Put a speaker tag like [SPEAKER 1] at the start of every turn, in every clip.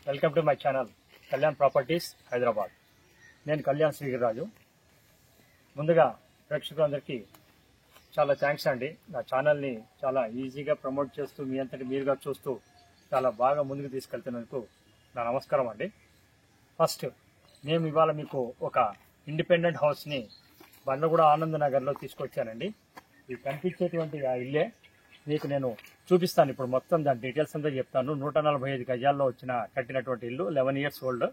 [SPEAKER 1] Welcome to my channel Kalyan properties Hyderabad. నేను కళ్యాణ్ శ్రీగిరిరాజు. ముందుగా ప్రేక్షకులందరికీ చాలా థ్యాంక్స్ అండి. నా ఛానల్ని చాలా ఈజీగా ప్రమోట్ చేస్తూ మీ అంతటి మీరుగా చూస్తూ చాలా బాగా ముందుకు తీసుకెళ్తున్నందుకు నా నమస్కారం అండి. ఫస్ట్ మేము ఇవాళ మీకు ఒక ఇండిపెండెంట్ హౌస్ని బండ్లగూడ ఆనంద్ నగర్లో తీసుకొచ్చానండి. ఇది కనిపించేటువంటి ఆ ఇల్లే మీకు నేను చూపిస్తాను. ఇప్పుడు మొత్తం దాని డీటెయిల్స్ అంతా చెప్తాను. 145 గజాల్లో కట్టినటువంటి ఇల్లు, 11 years ఓల్డ్,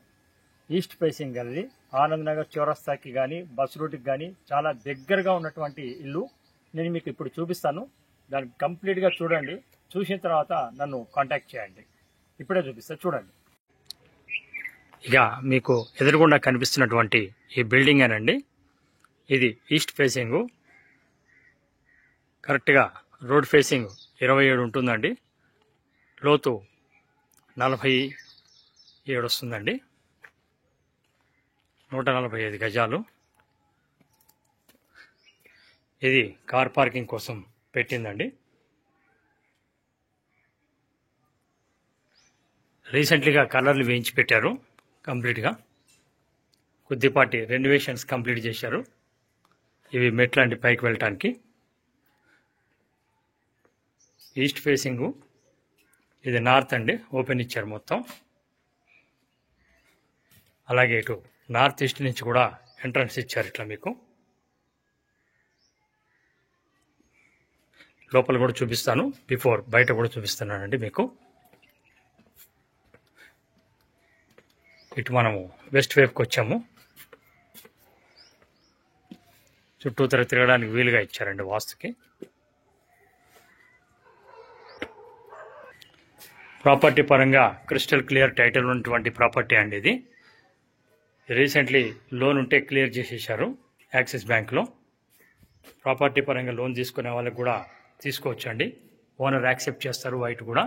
[SPEAKER 1] ఈస్ట్ ఫేసింగ్ గల్లీ, ఆనంద్ నగర్ చౌరస్తాకి కానీ బస్ రూట్కి కానీ చాలా దగ్గరగా ఉన్నటువంటి ఇల్లు నేను మీకు ఇప్పుడు చూపిస్తాను. దాన్ని కంప్లీట్గా చూడండి. చూసిన తర్వాత నన్ను కాంటాక్ట్ చేయండి. ఇప్పుడే చూపిస్తా, చూడండి. ఇక మీకు ఎదురుగుండా కనిపిస్తున్నటువంటి ఈ బిల్డింగ్ ఏనండి. ఇది ఈస్ట్ ఫేసింగ్, కరెక్ట్గా రోడ్ ఫేసింగ్ 27 ఉంటుందండి. లోతు 47 వస్తుందండి. 145 గజాలు. ఇది కార్ పార్కింగ్ కోసం పెట్టిందండి. రీసెంట్లీగా కలర్లు వేయించి పెట్టారు. కంప్లీట్గా కొద్దిపాటి రెనోవేషన్స్ కంప్లీట్ చేశారు. ఇవి మెట్లండి పైకి వెళ్ళటానికి. ఈస్ట్ ఫేసింగు, ఇది నార్త్ అండి, ఓపెన్ ఇచ్చారు మొత్తం. అలాగే ఇటు నార్త్ ఈస్ట్ నుంచి కూడా ఎంట్రన్స్ ఇచ్చారు. ఇట్లా మీకు లోపల కూడా చూపిస్తాను, బిఫోర్ బయట కూడా చూపిస్తున్నానండి మీకు. ఇటు మనము వెస్ట్ వైపుకి వచ్చాము. చుట్టూతర తిరగడానికి వీలుగా ఇచ్చారండి వాస్తుకి. ప్రాపర్టీ పరంగా క్రిస్టల్ క్లియర్ టైటిల్ ఉన్నటువంటి ప్రాపర్టీ అండి ఇది. రీసెంట్లీ లోన్ ఉంటే క్లియర్ చేసేసారు యాక్సిస్ బ్యాంక్లో. ప్రాపర్టీ పరంగా లోన్ తీసుకునే వాళ్ళకి కూడా తీసుకోవచ్చండి. ఓనర్ యాక్సెప్ట్ చేస్తారు వైట్ కూడా.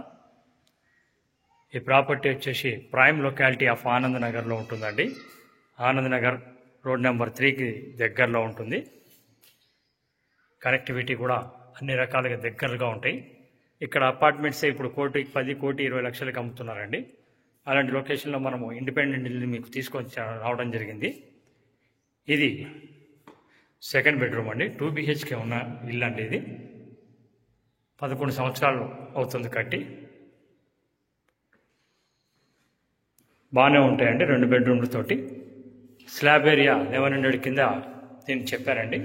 [SPEAKER 1] ఈ ప్రాపర్టీ వచ్చేసి ప్రైమ్ లొకాలిటీ ఆఫ్ ఆనంద్ నగర్లో ఉంటుందండి. ఆనంద్ నగర్ రోడ్ నెంబర్ 3కి దగ్గరలో ఉంటుంది. కనెక్టివిటీ కూడా అన్ని రకాలుగా దగ్గరగా ఉంటాయి. ఇక్కడ అపార్ట్మెంట్సే ఇప్పుడు 1,10,20,00,000కి అమ్ముతున్నారండి. అలాంటి లొకేషన్లో మనము ఇండిపెండెంట్ ఇల్లు మీకు తీసుకొని రావడం జరిగింది. ఇది సెకండ్ బెడ్రూమ్ అండి. 2 BHK ఉన్న ఇల్లు అండి ఇది. 11 సంవత్సరాలు అవుతుంది కట్టి. బాగానే ఉంటాయండి 2 బెడ్రూమ్లతోటి. స్లాబ్ ఏరియా 1100 కింద దీన్ని చెప్పారండి.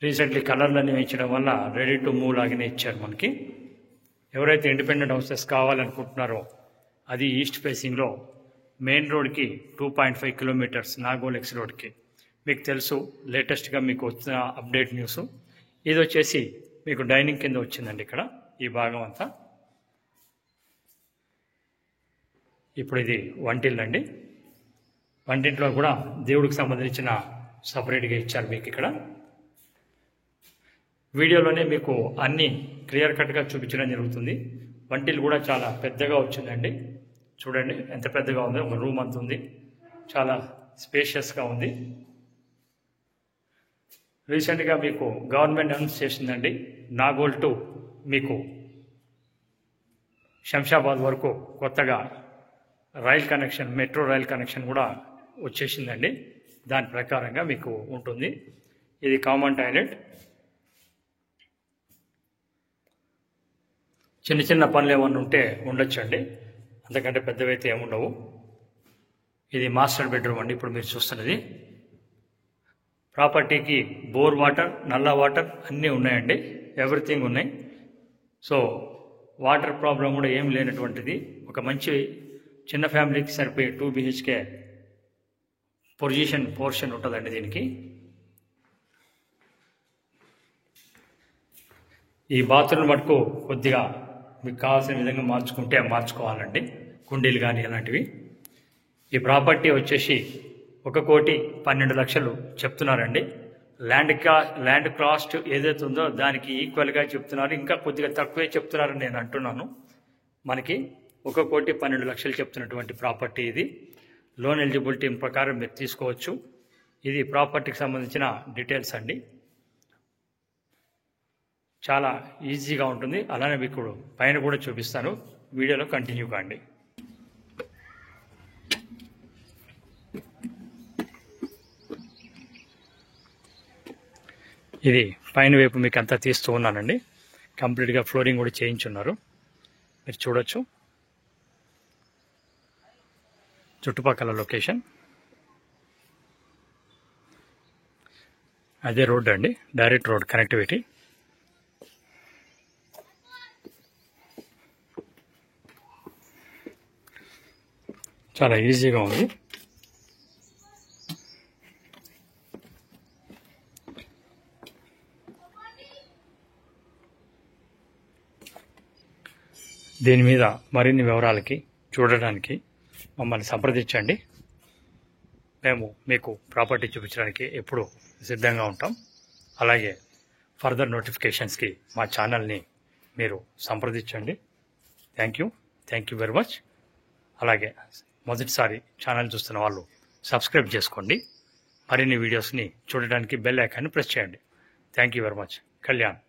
[SPEAKER 1] రీసెంట్లీ కలర్లన్నీ వేయించడం వల్ల రెడీ టు మూవ్ లాగానే ఇచ్చారు మనకి. ఎవరైతే ఇండిపెండెంట్ హౌసెస్ కావాలనుకుంటున్నారో అది ఈస్ట్ ఫేసింగ్లో మెయిన్ రోడ్కి 2.5 kilometers నాగోల్ ఎక్స్ రోడ్కి. మీకు తెలుసు, లేటెస్ట్గా మీకు వచ్చిన అప్డేట్ న్యూస్. ఇది వచ్చేసి మీకు డైనింగ్ కింద వచ్చిందండి ఇక్కడ ఈ భాగం అంతా. ఇప్పుడు ఇది వంటిల్లండి. వంటింట్లో కూడా దేవుడికి సంబంధించిన సపరేట్గా ఇచ్చారు మీకు ఇక్కడ. వీడియోలోనే మీకు అన్నీ క్లియర్ కట్గా చూపించడం జరుగుతుంది. వంటిల్ కూడా చాలా పెద్దగా వచ్చిందండి. చూడండి ఎంత పెద్దగా ఉంది. ఒక రూమ్ అంత ఉంది. చాలా స్పేషియస్గా ఉంది. రీసెంట్గా మీకు గవర్నమెంట్ అనౌన్స్ చేసిందండి, నాగోల్ టు మీకు శంషాబాద్ వరకు కొత్తగా rail connection, metro rail connection కూడా వచ్చేసిందండి. దాని ప్రకారంగా మీకు ఉంటుంది. ఇది కామన్ టాయిలెట్. చిన్న చిన్న పనులు ఏమన్నా ఉంటే ఉండొచ్చండి, అంతకంటే పెద్దవైతే ఏముండవు. ఇది మాస్టర్ బెడ్రూమ్ అండి ఇప్పుడు మీరు చూస్తున్నది. ప్రాపర్టీకి బోర్ వాటర్, నల్ల వాటర్ అన్నీ ఉన్నాయండి. ఎవ్రీథింగ్ ఉన్నాయి. సో వాటర్ ప్రాబ్లం కూడా ఏం లేనటువంటిది. ఒక మంచి చిన్న ఫ్యామిలీకి సరిపోయే 2 BHK పోర్షన్ ఉంటుందండి దీనికి. ఈ బాత్రూమ్ మటుకు కొద్దిగా మీకు కావాల్సిన విధంగా మార్చుకోవాలండి, కుండీలు కానీ అలాంటివి. ఈ ప్రాపర్టీ వచ్చేసి 1,12,00,000 చెప్తున్నారండి. ల్యాండ్ కాస్ట్ ఏదైతే ఉందో దానికి ఈక్వల్గా చెప్తున్నారు. ఇంకా కొద్దిగా తక్కువే చెప్తున్నారని నేను అంటున్నాను. మనకి 1,12,00,000 చెప్తున్నటువంటి ప్రాపర్టీ ఇది. లోన్ ఎలిజిబిలిటీ ప్రకారం మీరు తీసుకోవచ్చు. ఇది ప్రాపర్టీకి సంబంధించిన డీటెయిల్స్ అండి. చాలా ఈజీగా ఉంటుంది. అలానే మీకు పైన కూడా చూపిస్తాను. వీడియోలో కంటిన్యూ కాండి. ఇది పైన వైపు మీకు అంతా తీస్తూ ఉన్నానండి. కంప్లీట్గా ఫ్లోరింగ్ కూడా చేయించున్నారు, మీరు చూడొచ్చు. చుట్టుపక్కల లొకేషన్ అదే రోడ్ అండి, డైరెక్ట్ రోడ్ కనెక్టివిటీ. చాలా ఈజీగా ఉంది. దీని మీద మరిన్ని వివరాలకి చూడడానికి మమ్మల్ని సంప్రదించండి. మేము మీకు ప్రాపర్టీ చూపించడానికి ఎప్పుడూ సిద్ధంగా ఉంటాం. అలాగే ఫర్దర్ నోటిఫికేషన్స్కి మా ఛానల్ని మీరు సంప్రదించండి. Thank you very much. అలాగే మొదటిసారి ఛానల్ చూస్తున్న వాళ్ళు సబ్స్క్రైబ్ చేసుకోండి. మరిన్ని వీడియోస్ని చూడడానికి బెల్ ఐకాన్ని ప్రెస్ చేయండి. Thank you very much. Kalyan.